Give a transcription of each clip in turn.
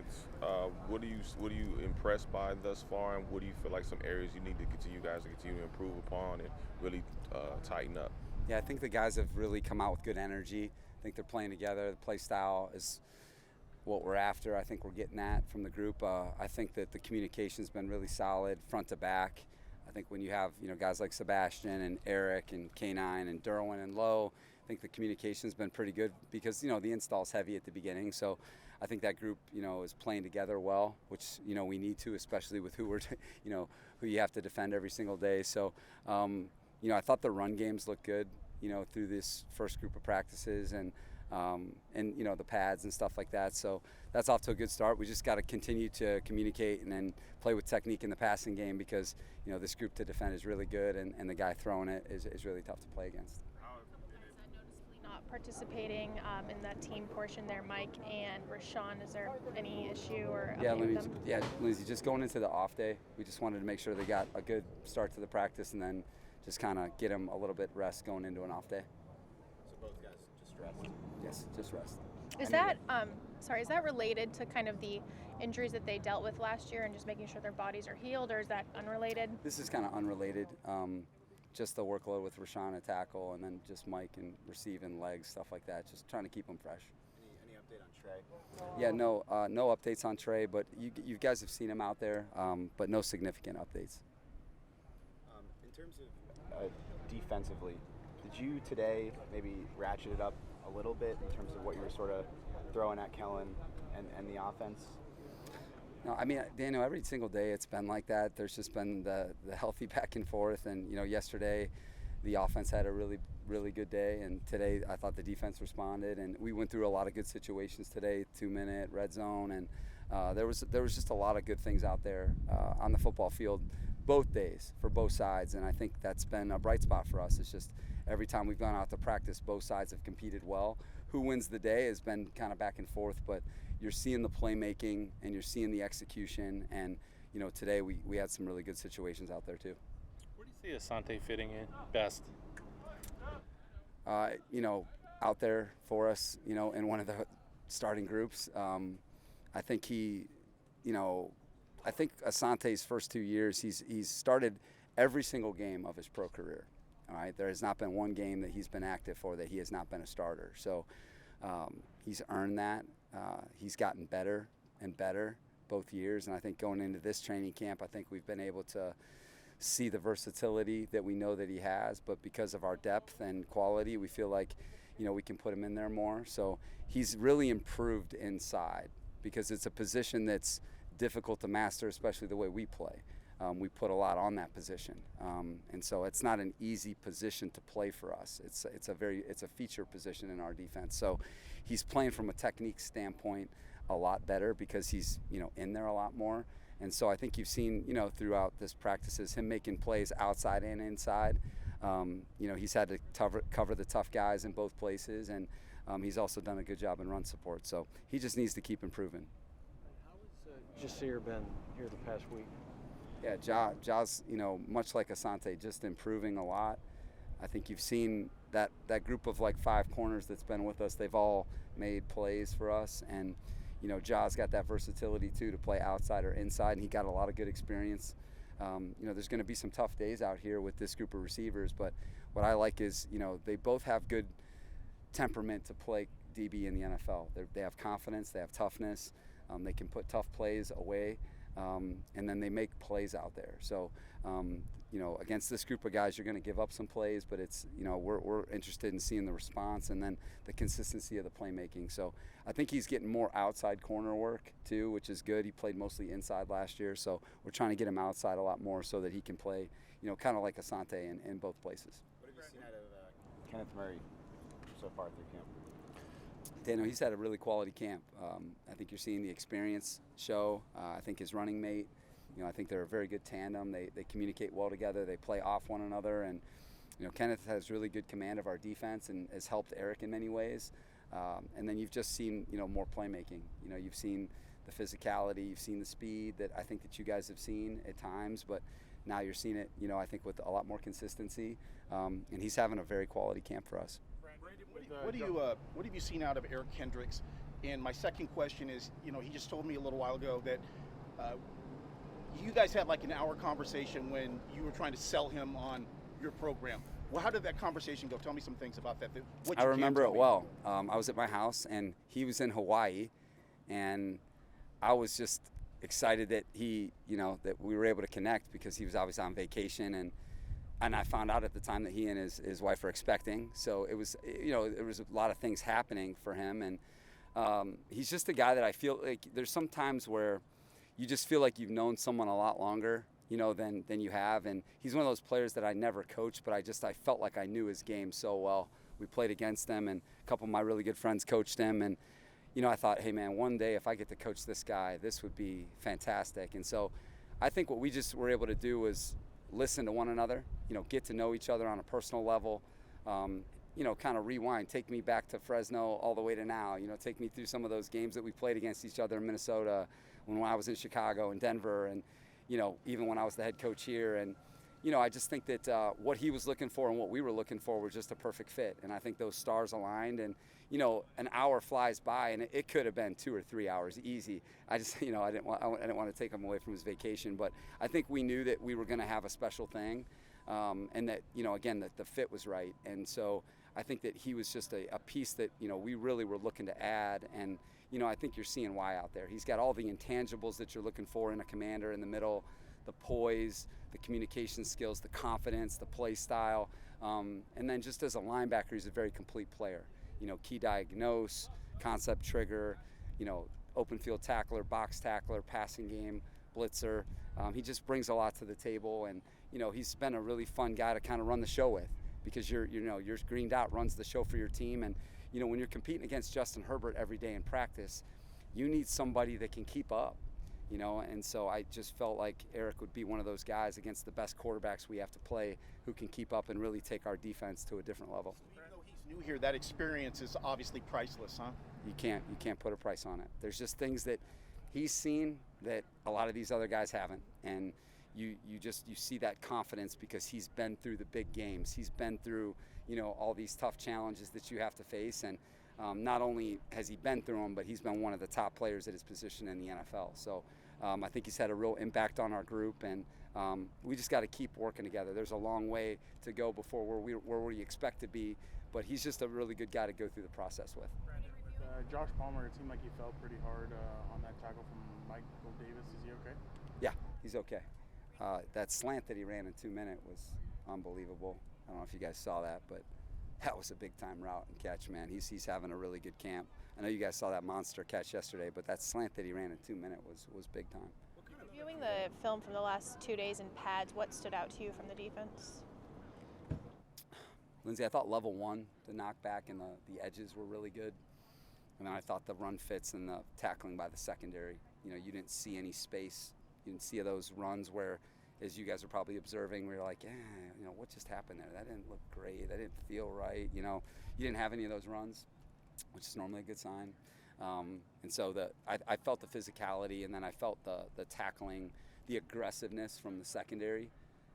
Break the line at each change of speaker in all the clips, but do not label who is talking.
defense. What are you impressed by thus far, and what do you feel like some areas you guys to continue to improve upon and really tighten up?
Yeah, I think the guys have really come out with good energy. I think they're playing together. The play style is what we're after. I think we're getting that from the group. I think that the communication's been really solid, front to back. I think when you have guys like Sebastian and Eric and K9 and Derwin and Lowe, I think the communication's been pretty good because the install's heavy at the beginning. So I think that group is playing together well, which we need to, especially with who we're who you have to defend every single day. So I thought the run games looked good through this first group of practices and the pads and stuff like that. So that's off to a good start. We just got to continue to communicate and then play with technique in the passing game because this group to defend is really good and the guy throwing it is really tough to play against.
Noticeably not participating in that team portion there, Mike and Rashawn. Is there any issue or
Lindsay, just going into the off day, we just wanted to make sure they got a good start to the practice and then just kind of get them a little bit rest going into an off day.
So both guys just rest?
Yes, just rest.
Is that related to kind of the injuries that they dealt with last year and just making sure their bodies are healed, or is that unrelated?
This is kind of unrelated. Just the workload with Rashawn at tackle and then just Mike and receiving legs, stuff like that. Just trying to keep them fresh.
Any update on Trey?
Yeah, no updates on Trey, but you guys have seen him out there, but no significant updates.
In terms of defensively, did you today maybe ratchet it up a little bit in terms of what you were sort of throwing at Kellen and the offense?
No, I mean, Daniel, every single day it's been like that. There's just been the healthy back and forth. And, yesterday the offense had a really, really good day. And today I thought the defense responded. And we went through a lot of good situations today, 2-minute, red zone. And there was just a lot of good things out there on the football field both days for both sides. And I think that's been a bright spot for us. It's just every time we've gone out to practice, both sides have competed well. Who wins the day has been kind of back and forth, but you're seeing the playmaking and you're seeing the execution. And, today we had some really good situations out there too.
Where do you see Asante fitting in best?
Out there for us, in one of the starting groups. I think I think Asante's first 2 years, he's started every single game of his pro career. All right, there has not been one game that he's been active for that he has not been a starter. So he's earned that. He's gotten better and better both years. And I think going into this training camp, I think we've been able to see the versatility that we know that he has. But because of our depth and quality, we feel like, we can put him in there more. So he's really improved inside because it's a position that's difficult to master, especially the way we play. We put a lot on that position, and so it's not an easy position to play for us. It's a feature position in our defense. So he's playing from a technique standpoint a lot better because he's in there a lot more. And so I think you've seen throughout this practices him making plays outside and inside. He's had to cover the tough guys in both places, and he's also done a good job in run support. So he just needs to keep improving.
How has Jasir been here the past week?
Yeah, Ja's, much like Asante, just improving a lot. I think you've seen that group of like 5 corners that's been with us. They've all made plays for us, and Ja's got that versatility too to play outside or inside, and he got a lot of good experience. There's going to be some tough days out here with this group of receivers, but what I like is they both have good temperament to play DB in the NFL. They have confidence, they have toughness, they can put tough plays away. And then they make plays out there. So, against this group of guys, you're going to give up some plays, but it's, we're interested in seeing the response and then the consistency of the playmaking. So I think he's getting more outside corner work too, which is good. He played mostly inside last year, so we're trying to get him outside a lot more so that he can play, kind of like Asante in both places.
What have you seen out of Kenneth Murray so far through camp?
Daniel, he's had a really quality camp. I think you're seeing the experience show. I think his running mate, I think they're a very good tandem. They communicate well together. They play off one another. And, Kenneth has really good command of our defense and has helped Eric in many ways. And then you've just seen, more playmaking. You've seen the physicality. You've seen the speed that I think that you guys have seen at times. But now you're seeing it, I think with a lot more consistency. And he's having a very quality camp for us.
What have you seen out of Eric Kendricks And my second question is, he just told me a little while ago that you guys had like an hour conversation when you were trying to sell him on your program. Well, how did that conversation go? Tell me some things about that.
I remember it well. I was at my house, and he was in Hawaii, and I was just excited that that we were able to connect because he was obviously on vacation, and I found out at the time that he and his wife were expecting. So it was, there was a lot of things happening for him, and he's just a guy that I feel like there's some times where you just feel like you've known someone a lot longer, than you have. And he's one of those players that I never coached, but I felt like I knew his game so well. We played against him, and a couple of my really good friends coached him. And, I thought, hey, man, one day if I get to coach this guy, this would be fantastic. And so I think what we just were able to do was listen to one another, get to know each other on a personal level, kind of rewind, take me back to Fresno all the way to now, take me through some of those games that we played against each other in Minnesota, when I was in Chicago and Denver, and, even when I was the head coach here. And, I just think that what he was looking for and what we were looking for were just a perfect fit. And I think those stars aligned, and, an hour flies by, and it could have been 2 or 3 hours easy. I just, I didn't want to take him away from his vacation, but I think we knew that we were going to have a special thing, and that, again, that the fit was right. And so I think that he was just a piece that, we really were looking to add. And, I think you're seeing why out there. He's got all the intangibles that you're looking for in a commander in the middle, the poise, the communication skills, the confidence, the play style. And then just as a linebacker, he's a very complete player. Key diagnose, concept trigger, open field tackler, box tackler, passing game, blitzer. He just brings a lot to the table. And, he's been a really fun guy to kind of run the show with, because your green dot runs the show for your team. And, when you're competing against Justin Herbert every day in practice, you need somebody that can keep up, and so I just felt like Eric would be one of those guys against the best quarterbacks we have to play who can keep up and really take our defense to a different level.
So even though he's new here, that experience is obviously priceless, huh?
You can't put a price on it. There's just things that he's seen that a lot of these other guys haven't, and you see that confidence because he's been through the big games. He's been through, all these tough challenges that you have to face, and not only has he been through them, but he's been one of the top players at his position in the NFL. So I think he's had a real impact on our group, and we just got to keep working together. There's a long way to go before where we expect to be, but he's just a really good guy to go through the process with.
Josh Palmer, it seemed like he fell pretty hard on that tackle from Michael Davis. Is he okay?
Yeah, he's okay. That slant that he ran in 2 minutes was unbelievable. I don't know if you guys saw that, but that was a big-time route and catch, man. He's having a really good camp. I know you guys saw that monster catch yesterday, but that slant that he ran in 2 minutes was big time.
Viewing the film from the last 2 days in pads, what stood out to you from the defense?
Lindsay, I thought level one, the knockback and the edges were really good. And then I thought the run fits and the tackling by the secondary, you didn't see any space. You didn't see those runs where, as you guys are probably observing, where you're like, what just happened there? That didn't look great. That didn't feel right. You didn't have any of those runs, which is normally a good sign. And so I felt the physicality, and then I felt the tackling, the aggressiveness from the secondary,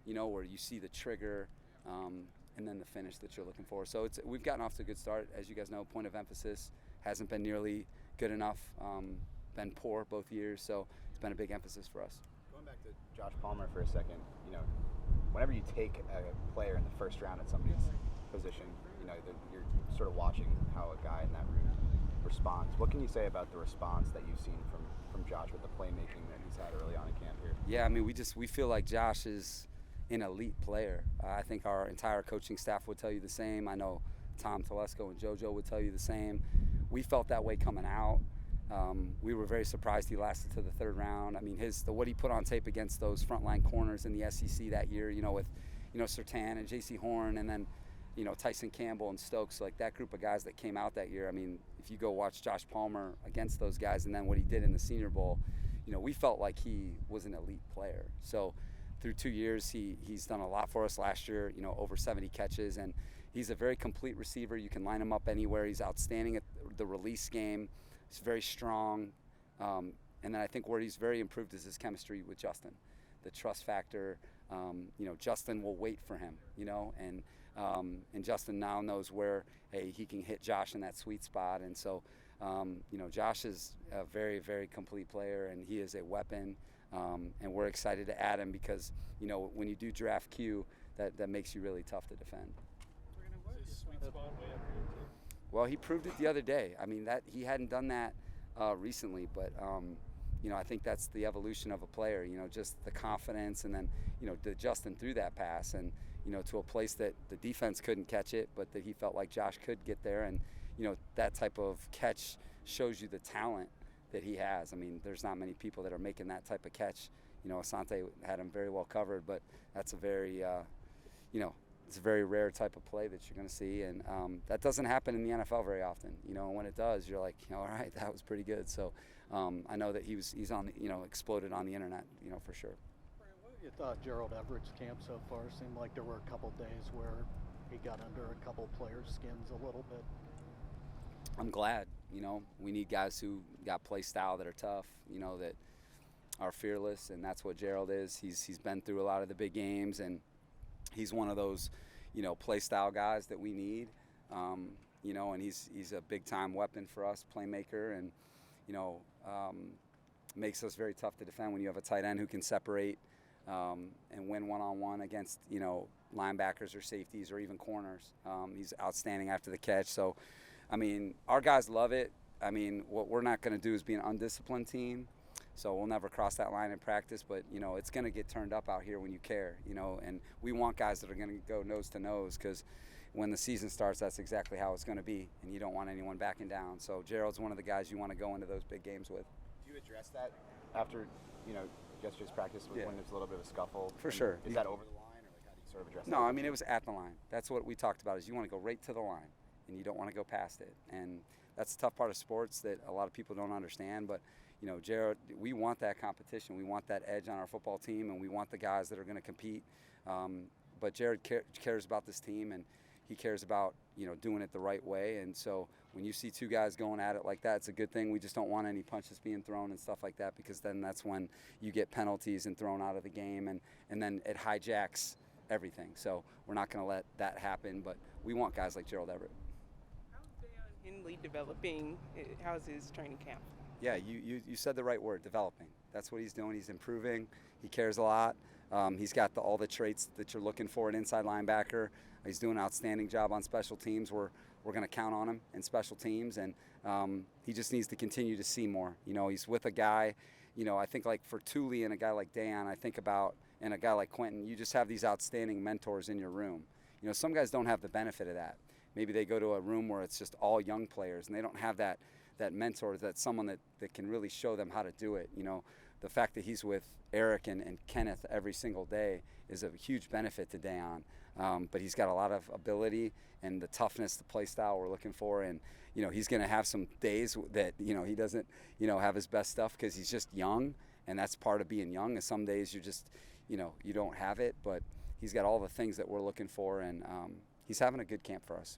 where you see the trigger and then the finish that you're looking for. So we've gotten off to a good start. As you guys know, point of emphasis hasn't been nearly good enough, been poor both years. So it's been a big emphasis for us.
Going back to Josh Palmer for a second, whenever you take a player in the first round at somebody's position, you're sort of watching how a guy in that room responds. What can you say about the response that you've seen from Josh with the playmaking that he's had early on in camp here?
Yeah, I mean, we feel like Josh is an elite player. I think our entire coaching staff would tell you the same. I know Tom Telesco and JoJo would tell you the same. We felt that way coming out. We were very surprised he lasted to the third round. I mean, what he put on tape against those frontline corners in the SEC that year, with Surtain and J.C. Horn, and then Tyson Campbell and Stokes, like that group of guys that came out that year. I mean, if you go watch Josh Palmer against those guys, and then what he did in the Senior Bowl, we felt like he was an elite player. So through 2 years, he's done a lot for us. Last year, over 70 catches, and he's a very complete receiver. You can line him up anywhere. He's outstanding at the release game. He's very strong. And then I think where he's very improved is his chemistry with Justin, the trust factor. Justin will wait for him, and Justin now knows where, hey, he can hit Josh in that sweet spot. And so Josh is a very, very complete player, and he is a weapon. And we're excited to add him because, when you do draft Q, that makes you really tough to defend. Well, he proved it the other day. I mean, that he hadn't done that recently, but I think that's the evolution of a player. Just the confidence, and then Justin threw that pass, and to a place that the defense couldn't catch it, but that he felt like Josh could get there, and that type of catch shows you the talent that he has. I mean, there's not many people that are making that type of catch. Asante had him very well covered, but that's a very it's a very rare type of play that you're going to see, and that doesn't happen in the NFL very often. And when it does, you're like, all right, that was pretty good. So I know that he's on, exploded on the internet, for sure.
Brian, what have you thought Gerald Everett's camp so far? Seemed like there were a couple days where he got under a couple players' skins a little bit.
I'm glad. We need guys who got play style that are tough, that are fearless, and that's what Gerald is. He's been through a lot of the big games, and he's one of those, play style guys that we need, and he's a big time weapon for us, playmaker, and, makes us very tough to defend when you have a tight end who can separate and win one-on-one against, linebackers or safeties or even corners. He's outstanding after the catch. So, I mean, our guys love it. I mean, what we're not going to do is be an undisciplined team. So we'll never cross that line in practice, but, it's going to get turned up out here when you care, and we want guys that are going to go nose to nose, because when the season starts, that's exactly how it's going to be, and you don't want anyone backing down. So Gerald's one of the guys you want to go into those big games with.
Do you address that after, yesterday's practice when there's a little bit of a scuffle?
For sure.
Is that over the line, or how do you sort of address that?
No, I mean, it was at the line. That's what we talked about, is you want to go right to the line, and you don't want to go past it. And that's the tough part of sports that a lot of people don't understand, but Gerald, we want that competition. We want that edge on our football team, and we want the guys that are going to compete. But Jared cares about this team, and he cares about, doing it the right way. And so when you see two guys going at it like that, it's a good thing. We just don't want any punches being thrown and stuff like that, because then that's when you get penalties and thrown out of the game, and then it hijacks everything. So we're not going to let that happen, but we want guys like Gerald Everett.
How's Deion Henley developing? How's his training camp?
Yeah, you said the right word, developing. That's what he's doing. He's improving. He cares a lot. He's got all the traits that you're looking for an inside linebacker. He's doing an outstanding job on special teams. We're going to count on him in special teams, and he just needs to continue to see more. He's with a guy, I think like for Thule and a guy like Deion, I think about, and a guy like Quentin, you just have these outstanding mentors in your room. Some guys don't have the benefit of that. Maybe they go to a room where it's just all young players, and they don't have that mentor, that's someone that can really show them how to do it. The fact that he's with Eric and Kenneth every single day is a huge benefit to Deion. But he's got a lot of ability and the toughness, the play style we're looking for. And, he's going to have some days that, he doesn't, have his best stuff because he's just young. And that's part of being young, is some days you just, you don't have it. But he's got all the things that we're looking for. And he's having a good camp for us.